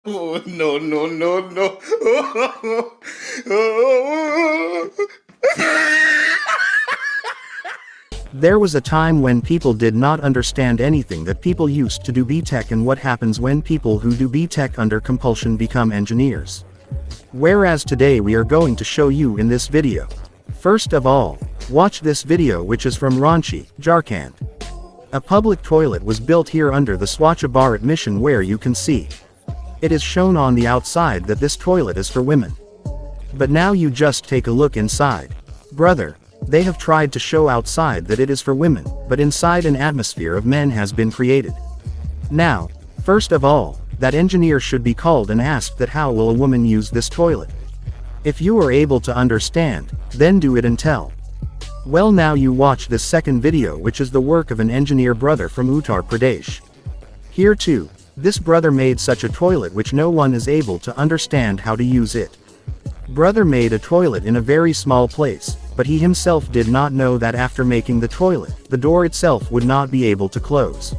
Oh, no, no, no, no. There was a time when people did not understand anything that people used to do B-Tech and what happens when people who do B-Tech under compulsion become engineers. Whereas today we are going to show you in this video. First of all, watch this video which is from Ranchi, Jharkhand. A public toilet was built here under the Swachh Bharat mission where you can see. It is shown on the outside that this toilet is for women. But now you just take a look inside. Brother, they have tried to show outside that it is for women, but inside an atmosphere of men has been created. Now, first of all, that engineer should be called and asked that how will a woman use this toilet? If you are able to understand, then do it and tell. Well, now you watch this second video which is the work of an engineer brother from Uttar Pradesh. Here too, this brother made such a toilet which no one is able to understand how to use it. Brother made a toilet in a very small place, but he himself did not know that after making the toilet, the door itself would not be able to close.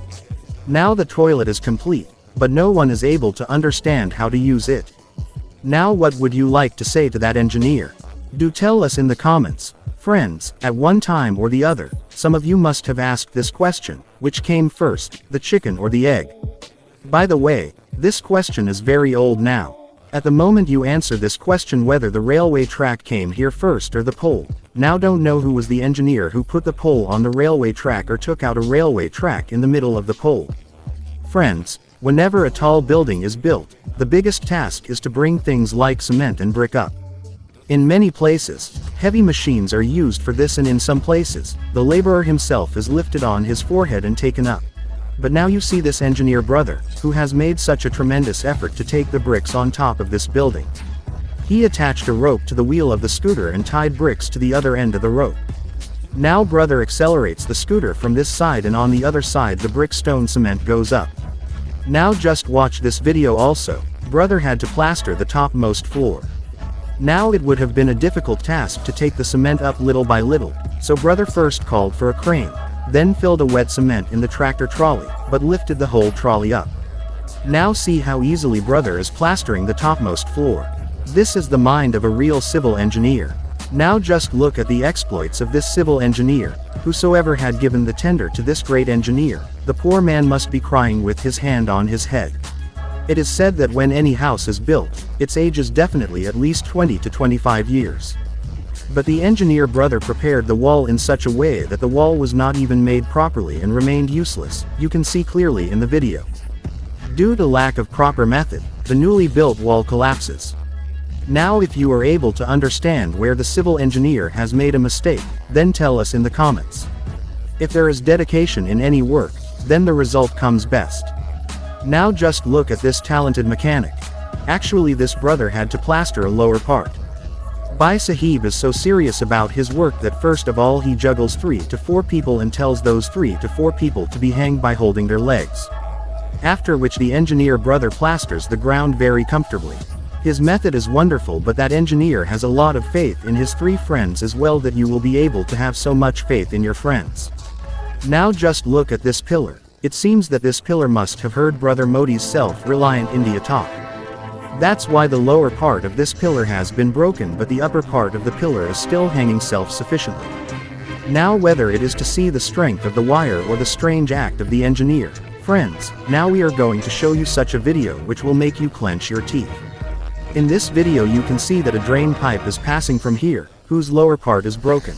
Now the toilet is complete, but no one is able to understand how to use it. Now what would you like to say to that engineer? Do tell us in the comments. Friends, at one time or the other, some of you must have asked this question, which came first, the chicken or the egg? By the way, this question is very old now. At the moment you answer this question whether the railway track came here first or the pole, now don't know who was the engineer who put the pole on the railway track or took out a railway track in the middle of the pole. Friends, whenever a tall building is built, the biggest task is to bring things like cement and brick up. In many places, heavy machines are used for this, and in some places, the laborer himself is lifted on his forehead and taken up. But now you see this engineer brother, who has made such a tremendous effort to take the bricks on top of this building. He attached a rope to the wheel of the scooter and tied bricks to the other end of the rope. Now brother accelerates the scooter from this side, and on the other side the brick stone cement goes up. Now just watch this video also. Brother had to plaster the topmost floor. Now it would have been a difficult task to take the cement up little by little, so brother first called for a crane, then filled a wet cement in the tractor trolley, but lifted the whole trolley up. Now see how easily brother is plastering the topmost floor. This is the mind of a real civil engineer. Now just look at the exploits of this civil engineer. Whosoever had given the tender to this great engineer, the poor man must be crying with his hand on his head. It is said that when any house is built, its age is definitely at least 20 to 25 years. But the engineer brother prepared the wall in such a way that the wall was not even made properly and remained useless, you can see clearly in the video. Due to lack of proper method, the newly built wall collapses. Now if you are able to understand where the civil engineer has made a mistake, then tell us in the comments. If there is dedication in any work, then the result comes best. Now just look at this talented mechanic. Actually this brother had to plaster a lower part. Bhai Sahib is so serious about his work that first of all he juggles 3 to 4 people and tells those 3 to 4 people to be hanged by holding their legs. After which the engineer brother plasters the ground very comfortably. His method is wonderful, but that engineer has a lot of faith in his 3 friends as well, that you will be able to have so much faith in your friends. Now just look at this pillar. It seems that this pillar must have heard brother Modi's self-reliant India talk. That's why the lower part of this pillar has been broken, but the upper part of the pillar is still hanging self-sufficiently. Now whether it is to see the strength of the wire or the strange act of the engineer, friends, now we are going to show you such a video which will make you clench your teeth. In this video you can see that a drain pipe is passing from here, whose lower part is broken.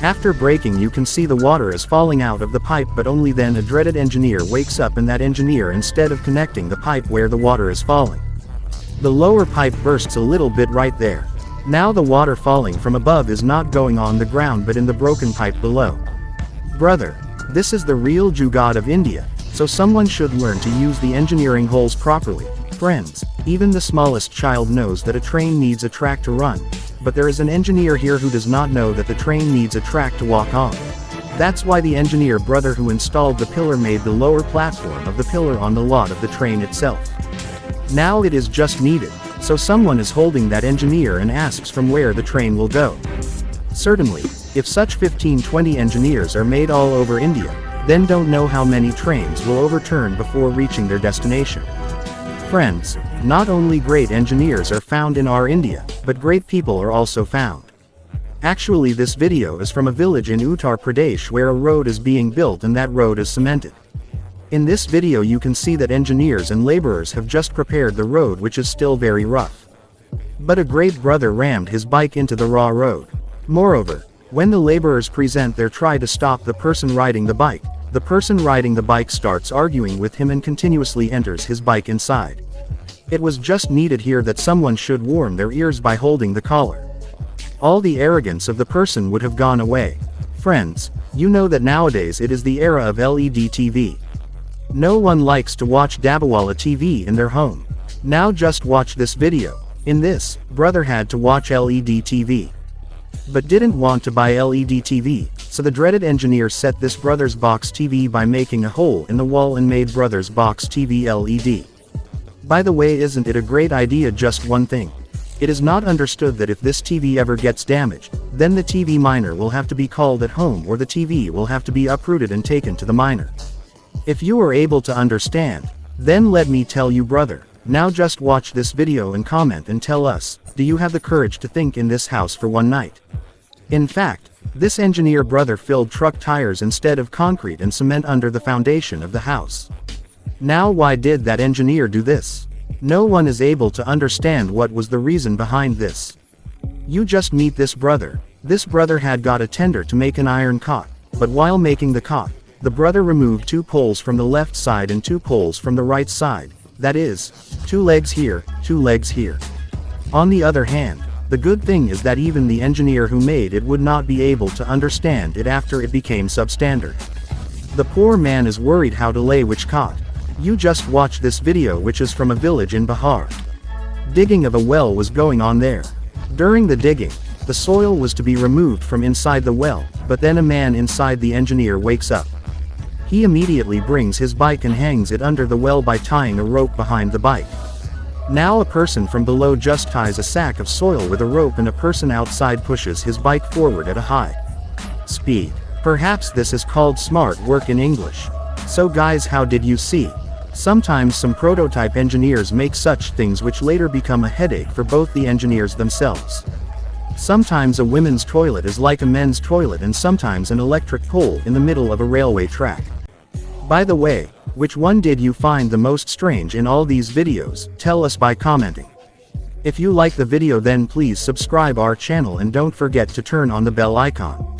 After breaking you can see the water is falling out of the pipe, but only then a dreaded engineer wakes up, and that engineer, instead of connecting the pipe where the water is falling, the lower pipe bursts a little bit right there. Now the water falling from above is not going on the ground but in the broken pipe below. Brother, this is the real jugaad of India, so someone should learn to use the engineering holes properly. Friends, even the smallest child knows that a train needs a track to run, but there is an engineer here who does not know that the train needs a track to walk on. That's why the engineer brother who installed the pillar made the lower platform of the pillar on the lot of the train itself. Now it is just needed, so someone is holding that engineer and asks from where the train will go. Certainly, if such 15-20 engineers are made all over India, then don't know how many trains will overturn before reaching their destination. Friends, not only great engineers are found in our India, but great people are also found. Actually, this video is from a village in Uttar Pradesh where a road is being built and that road is cemented. In this video you can see that engineers and laborers have just prepared the road, which is still very rough. But a great brother rammed his bike into the raw road. Moreover, when the laborers present their try to stop the person riding the bike, the person riding the bike starts arguing with him and continuously enters his bike inside. It was just needed here that someone should warm their ears by holding the collar. All the arrogance of the person would have gone away. Friends, you know that nowadays it is the era of LED TV. No one likes to watch Dabawala TV in their home. Now just watch this video. In this, brother had to watch LED TV. But didn't want to buy LED TV, so the dreaded engineer set this brother's box TV by making a hole in the wall and made brother's box TV LED. By the way, isn't it a great idea? Just one thing. It is not understood that if this TV ever gets damaged, then the TV miner will have to be called at home or the TV will have to be uprooted and taken to the miner. If you are able to understand, then let me tell you, brother. Now just watch this video and comment and tell us, do you have the courage to think in this house for one night? In fact, this engineer brother filled truck tires instead of concrete and cement under the foundation of the house. Now why did that engineer do this? No one is able to understand what was the reason behind this. You just meet this brother. This brother had got a tender to make an iron cot, but while making the cot, the brother removed 2 poles from the left side and 2 poles from the right side. That is, 2 legs here, 2 legs here. On the other hand, the good thing is that even the engineer who made it would not be able to understand it after it became substandard. The poor man is worried how to lay which cot. You just watch this video, which is from a village in Bihar. Digging of a well was going on there. During the digging, the soil was to be removed from inside the well, but then a man inside the engineer wakes up. He immediately brings his bike and hangs it under the well by tying a rope behind the bike. Now a person from below just ties a sack of soil with a rope and a person outside pushes his bike forward at a high speed. Perhaps this is called smart work in English. So guys, how did you see? Sometimes some prototype engineers make such things which later become a headache for both the engineers themselves. Sometimes a women's toilet is like a men's toilet, and sometimes an electric pole in the middle of a railway track. By the way, which one did you find the most strange in all these videos? Tell us by commenting. If you like the video, then please subscribe our channel and don't forget to turn on the bell icon.